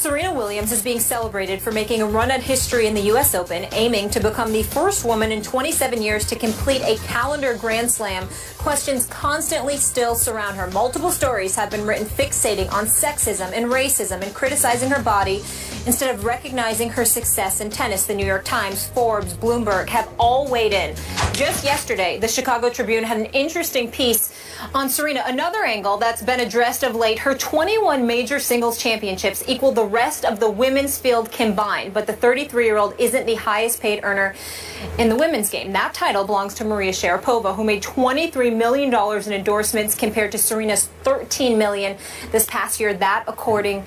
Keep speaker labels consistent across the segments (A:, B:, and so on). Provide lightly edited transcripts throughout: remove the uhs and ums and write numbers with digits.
A: Serena Williams is being celebrated for making a run at history in the U.S. Open, aiming to become the first woman in 27 years to complete a calendar Grand Slam. Questions constantly still surround her. Multiple stories have been written fixating on sexism and racism and criticizing her body instead of recognizing her success in tennis. The New York Times, Forbes, Bloomberg have all weighed in. Just yesterday, the Chicago Tribune had an interesting piece on Serena. Another angle that's been addressed of late, her 21 major singles championships equal the rest of the women's field combined, but the 33-year-old isn't the highest paid earner in the women's game. That title belongs to Maria Sharapova, who made $23 million in endorsements compared to Serena's $13 million this past year. That according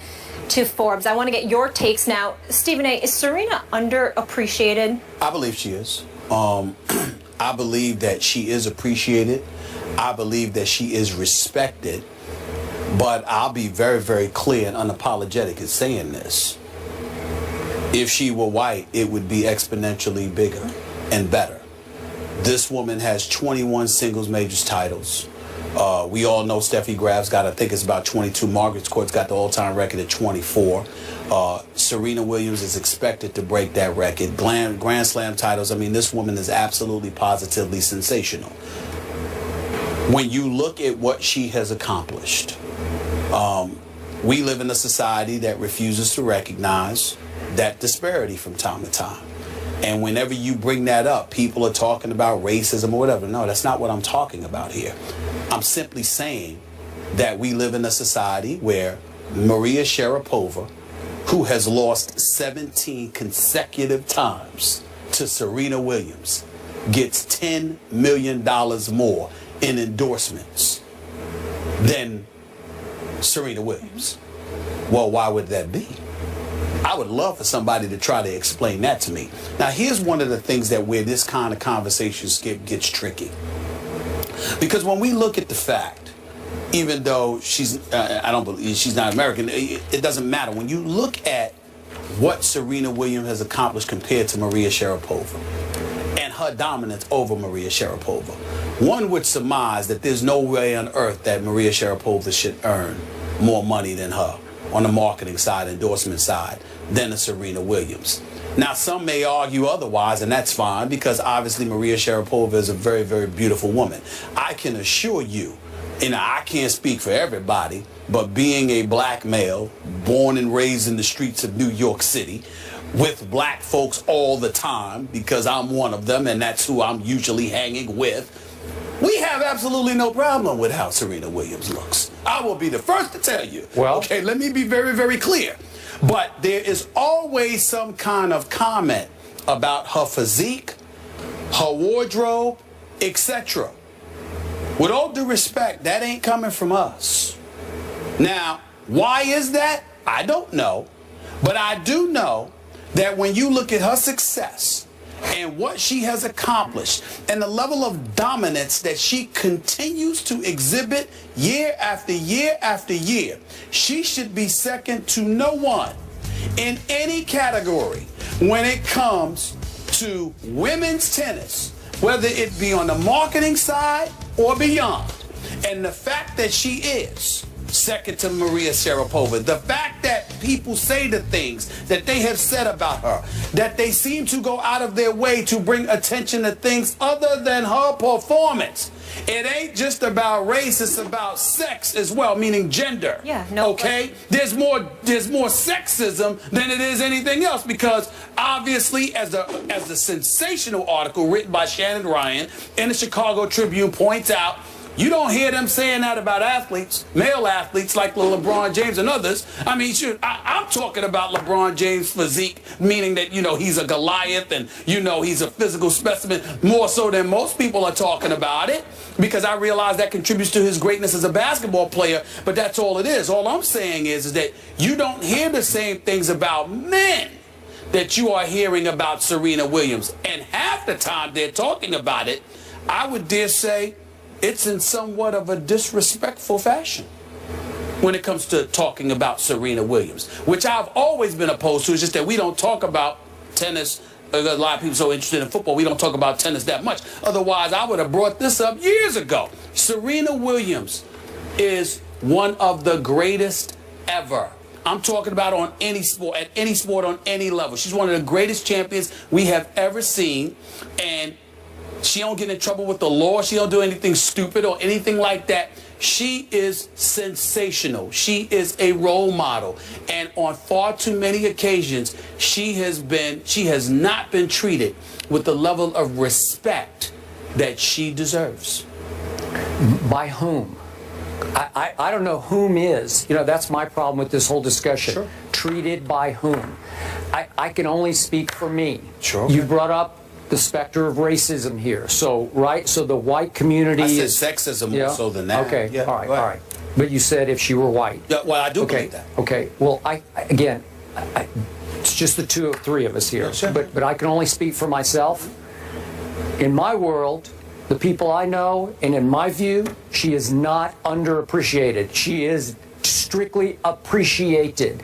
A: to Forbes. I want to get your takes now. Stephen A., is Serena underappreciated?
B: I believe she is. I believe that she is appreciated. I believe that she is respected. But I'll be very, very clear and unapologetic in saying this. If she were white, it would be exponentially bigger and better. This woman has 21 singles majors titles. We all know Steffi Graf's got, I think it's about 22. Margaret Court's got the all-time record at 24. Serena Williams is expected to break that record. Grand Slam titles. I mean, this woman is absolutely, positively sensational. When you look at what she has accomplished, we live in a society that refuses to recognize that disparity from time to time. And whenever you bring that up, people are talking about racism or whatever. No, that's not what I'm talking about here. I'm simply saying that we live in a society where Maria Sharapova, who has lost 17 consecutive times to Serena Williams, gets $10 million more in endorsements than Serena Williams. Well, why would that be? I would love for somebody to try to explain that to me. Now, here's one of the things that where this kind of conversation gets tricky. Because when we look at the fact, even though I don't believe she's not American, it doesn't matter. When you look at what Serena Williams has accomplished compared to Maria Sharapova and her dominance over Maria Sharapova, one would surmise that there's no way on earth that Maria Sharapova should earn more money than her on the marketing side, endorsement side, than a Serena Williams. Now, some may argue otherwise, and that's fine, because obviously Maria Sharapova is a very, very beautiful woman. I can assure you, and I can't speak for everybody, but being a black male, born and raised in the streets of New York City, with black folks all the time, because I'm one of them, and that's who I'm usually hanging with, we have absolutely no problem with how Serena Williams looks. I will be the first to tell you. Well, okay, let me be very, very clear. But there is always some kind of comment about her physique, her wardrobe, etc. With all due respect, that ain't coming from us. Now, why is that? I don't know. But I do know that when you look at her success and what she has accomplished and the level of dominance that she continues to exhibit year after year after year, she should be second to no one in any category when it comes to women's tennis, whether it be on the marketing side or beyond. And the fact that she is second to Maria Sharapova, the fact that people say the things that they have said about her, that they seem to go out of their way to bring attention to things other than her performance. It ain't just about race, it's about sex as well, meaning gender.
A: Yeah, no.
B: Okay? There's more sexism than it is anything else, because obviously as the sensational article written by Shannon Ryan in the Chicago Tribune points out, you don't hear them saying that about athletes, male athletes like LeBron James and others. I mean, shoot, I'm talking about LeBron James' physique, meaning that, you know, he's a Goliath and, you know, he's a physical specimen more so than most people are talking about it, because I realize that contributes to his greatness as a basketball player, but that's all it is. All I'm saying is that you don't hear the same things about men that you are hearing about Serena Williams. And half the time they're talking about it, I would dare say, it's in somewhat of a disrespectful fashion when it comes to talking about Serena Williams, which I've always been opposed to. It's just that we don't talk about tennis. A lot of people are so interested in football, we don't talk about tennis that much. Otherwise, I would have brought this up years ago. Serena Williams is one of the greatest ever. I'm talking about on any sport, at any sport, on any level. She's one of the greatest champions we have ever seen, and she don't get in trouble with the law. She don't do anything stupid or anything like that. She is sensational. She is a role model. And on far too many occasions, she has not been treated with the level of respect that she deserves.
C: By whom? I don't know whom is. You know, that's my problem with this whole discussion.
B: Sure.
C: Treated by whom? I can only speak for me.
B: Sure.
C: You brought up the specter of racism here. So, right, so the white community
B: is sexism more so than that.
C: Okay,
B: yeah,
C: all right. But you said if she were white.
B: Yeah, well, I do believe that.
C: Okay, well, again, it's just the three of us here.
B: Yeah, sure.
C: But I can only speak for myself. In my world, the people I know, and in my view, she is not underappreciated. She is strictly appreciated.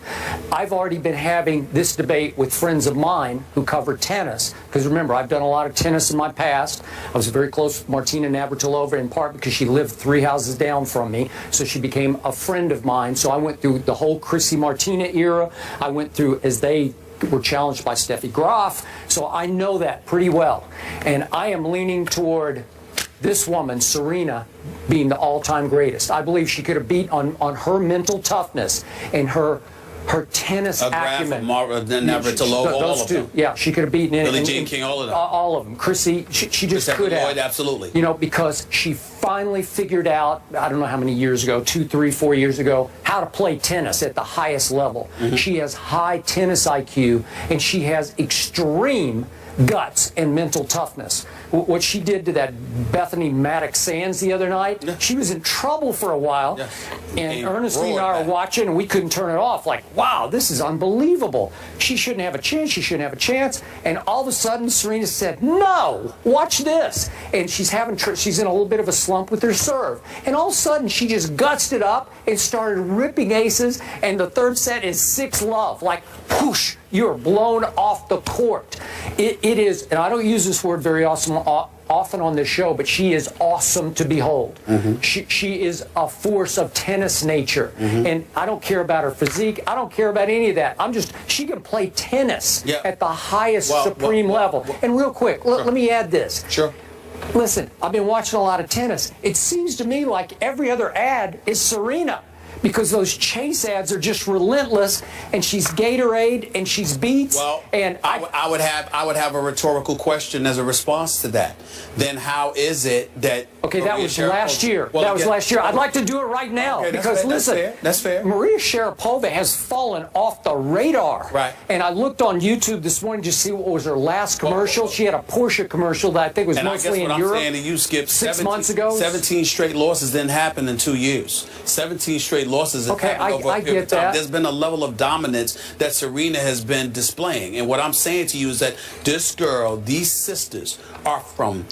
C: I've already been having this debate with friends of mine who cover tennis, because remember, I've done a lot of tennis in my past. I was very close with Martina Navratilova, in part because she lived 3 houses down from me, so she became a friend of mine. So I went through the whole Chrissy Martina era. I went through as they were challenged by Steffi Graf, so I know that pretty well. And I am leaning toward this woman, Serena, being the all-time greatest. I believe she could have beat on her mental toughness and her tennis acumen.
B: Navratilova, all
C: those
B: of
C: two.
B: them.
C: Yeah, she could have beaten
B: Billie Jean King, all of them.
C: All of them. Chrissy, she just could have.
B: Lloyd, absolutely.
C: You know, because she finally figured out, I don't know how many years ago, 2, 3, 4 years ago, how to play tennis at the highest level.
B: Mm-hmm.
C: She has high tennis IQ, and she has extreme guts and mental toughness. What she did to that Bethany Maddox Sands the other night, she was in trouble for a while, and Ernestine and I were watching, and we couldn't turn it off. Like, wow, this is unbelievable. She shouldn't have a chance. She shouldn't have a chance. And all of a sudden, Serena said, "No, watch this." And she's in a little bit of a slump with her serve. And all of a sudden, she just gutsed it up and started ripping aces. And the third set is 6-love. Like, whoosh. You're blown off the court. It is, and I don't use this word very often on this show, but she is awesome to behold. Mm-hmm. She is a force of tennis nature. Mm-hmm. And I don't care about her physique. I don't care about any of that. She can play tennis at the highest supreme level. And real quick, let me add this.
B: Sure.
C: Listen, I've been watching a lot of tennis. It seems to me like every other ad is Serena, because those chase ads are just relentless, and she's Gatorade and she's Beats.
B: Well,
C: and
B: I would have a rhetorical question as a response to that. Then how is it that?
C: Okay, that was last year. That was last year. I'd like to do it right now, because listen,
B: that's fair.
C: Maria Sharapova has fallen off the radar.
B: Right.
C: And I looked on YouTube this morning to see what was her last commercial. She had a Porsche commercial that I think was mostly in Europe.
B: And I guess what I'm saying to you, Skip,
C: 6 months ago.
B: 17 straight losses didn't happen in 2 years. 17 straight losses have happened over a period of time. There's been a level of dominance that Serena has been displaying. And what I'm saying to you is that this girl, these sisters, are from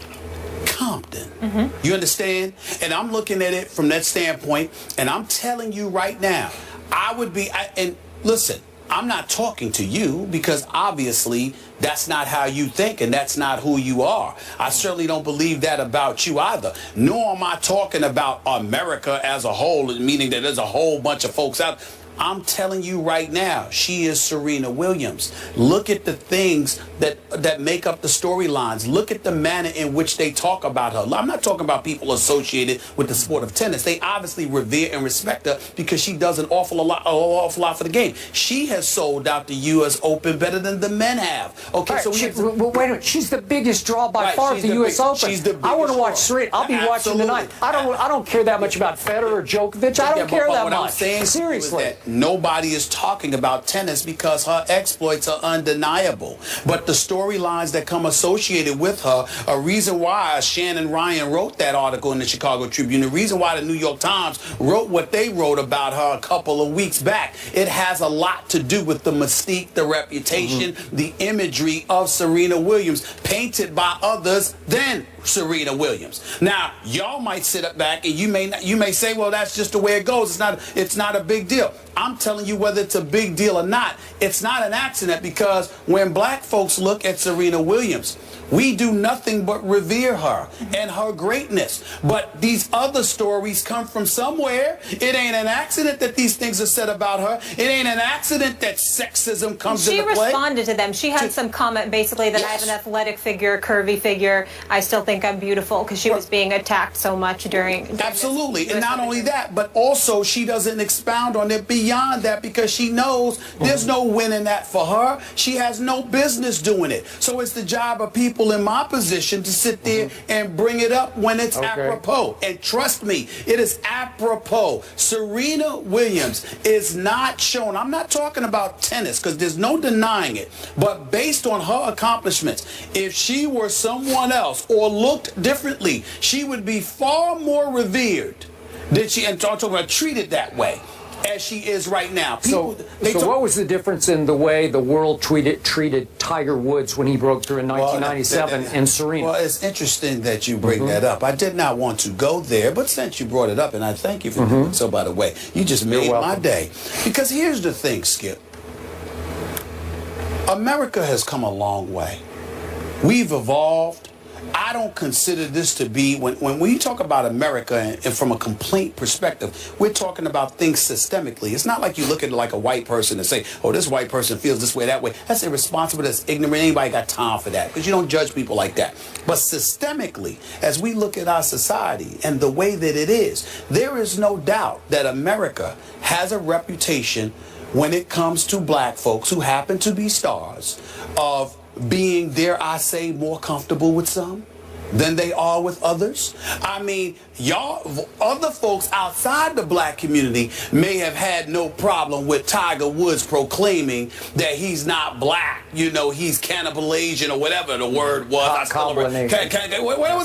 B: Compton. Mm-hmm. You understand? And I'm looking at it from that standpoint, and I'm telling you right now, and listen, I'm not talking to you because obviously that's not how you think and that's not who you are. I certainly don't believe that about you either. Nor am I talking about America as a whole, meaning that there's a whole bunch of folks out. I'm telling you right now, she is Serena Williams. Look at the things that make up the storylines. Look at the manner in which they talk about her. I'm not talking about people associated with the sport of tennis. They obviously revere and respect her because she does an awful lot for the game. She has sold out the U.S. Open better than the men have. Okay,
C: right,
B: so
C: wait a minute. She's the biggest draw by far at the U.S. Open.
B: She's the biggest
C: I want to watch
B: draw.
C: Serena. I'll be watching tonight. I don't care that much about Federer or Djokovic. I don't care that much.
B: What I'm saying seriously. Nobody is talking about tennis because her exploits are undeniable. But the storylines that come associated with her, a reason why Shannon Ryan wrote that article in the Chicago Tribune, the reason why the New York Times wrote what they wrote about her a couple of weeks back, it has a lot to do with the mystique, the reputation, the imagery of Serena Williams, painted by others than Serena Williams. Now, y'all might sit up back and you may say, well, that's just the way it goes. It's not a big deal. I'm telling you, whether it's a big deal or not, it's not an accident, because when black folks look at Serena Williams, we do nothing but revere her and her greatness. But these other stories come from somewhere. It ain't an accident that these things are said about her. It ain't an accident that sexism comes into play.
A: She responded to them. She had some comment basically that I have an athletic figure, curvy figure. I still think I'm beautiful, because she was being attacked so much during
B: Absolutely. And not only that, but also she doesn't expound on it beyond that, because she knows there's no winning that for her. She has no business doing it. So it's the job of people in my position to sit there and bring it up when it's apropos. And trust me, it is apropos. Serena Williams is not shown. I'm not talking about tennis, because there's no denying it. But based on her accomplishments, if she were someone else or looked differently, she would be far more revered than she, and talking about treated that way as she is right now. People,
C: so what was the difference in the way the world treated Tiger Woods when he broke through in 1997 and Serena?
B: Well, it's interesting that you bring that up. I did not want to go there, but since you brought it up, and I thank you for doing so, by the way, you just made my day. Because here's the thing, Skip. America has come a long way. We've evolved. I don't consider this to be, when we talk about America and from a complaint perspective, we're talking about things systemically. It's not like you look at it like a white person and say, oh, this white person feels this way, that way. That's irresponsible, that's ignorant. Anybody got time for that? Because you don't judge people like that. But systemically, as we look at our society and the way that it is, there is no doubt that America has a reputation when it comes to black folks who happen to be stars of being, dare I say, more comfortable with some than they are with others. I mean, y'all, other folks outside the black community may have had no problem with Tiger Woods proclaiming that he's not black, you know, he's cannibal Asian or whatever the word was. What was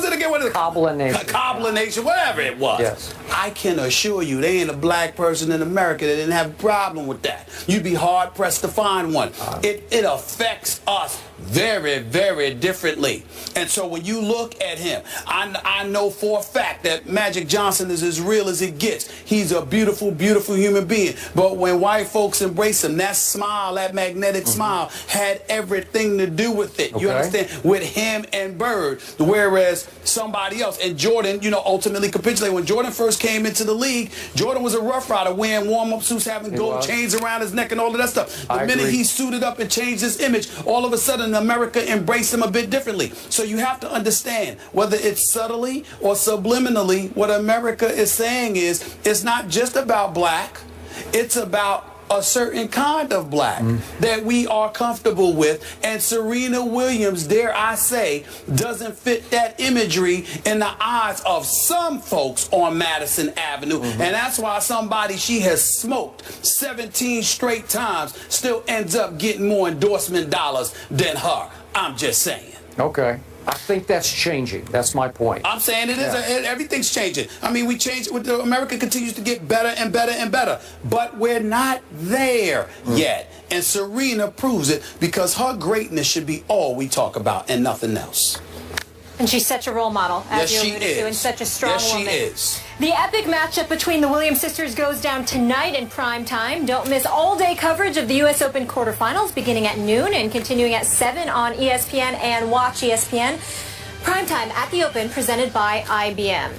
B: it again? What is it? Cobbler-nation, whatever it was.
C: Yes.
B: I can assure you, there ain't a black person in America that didn't have a problem with that. You'd be hard pressed to find one. It affects us very, very differently. And so when you look at him, I know for a fact that Magic Johnson is as real as it gets. He's a beautiful, beautiful human being. But when white folks embrace him, that smile, that magnetic smile, had everything to do with it. You understand? With him and Bird. Whereas somebody else, and Jordan, you know, ultimately capitulated. When Jordan first came into the league, Jordan was a rough rider, wearing warm-up suits, having gold chains around his neck and all of that stuff. The minute he suited up and changed his image, all of a sudden America embraced him a bit differently. So you have to understand, whether it's subtly or subliminally, what America is saying is, it's not just about black, it's about a certain kind of black that we are comfortable with. And Serena Williams, dare I say, doesn't fit that imagery in the eyes of some folks on Madison Avenue. And that's why somebody she has smoked 17 straight times still ends up getting more endorsement dollars than her. I'm just saying.
C: Okay. I think that's changing. That's my point.
B: I'm saying it is. Everything's changing. I mean, we change. America continues to get better and better and better, but we're not there yet. And Serena proves it, because her greatness should be all we talk about and nothing else.
A: And she's such a role model, as you alluded to, and such a strong woman.
B: Yes, she is.
A: The epic matchup between the Williams sisters goes down tonight in prime time. Don't miss all-day coverage of the U.S. Open quarterfinals beginning at noon and continuing at 7 on ESPN and Watch ESPN. Primetime at the Open, presented by IBM.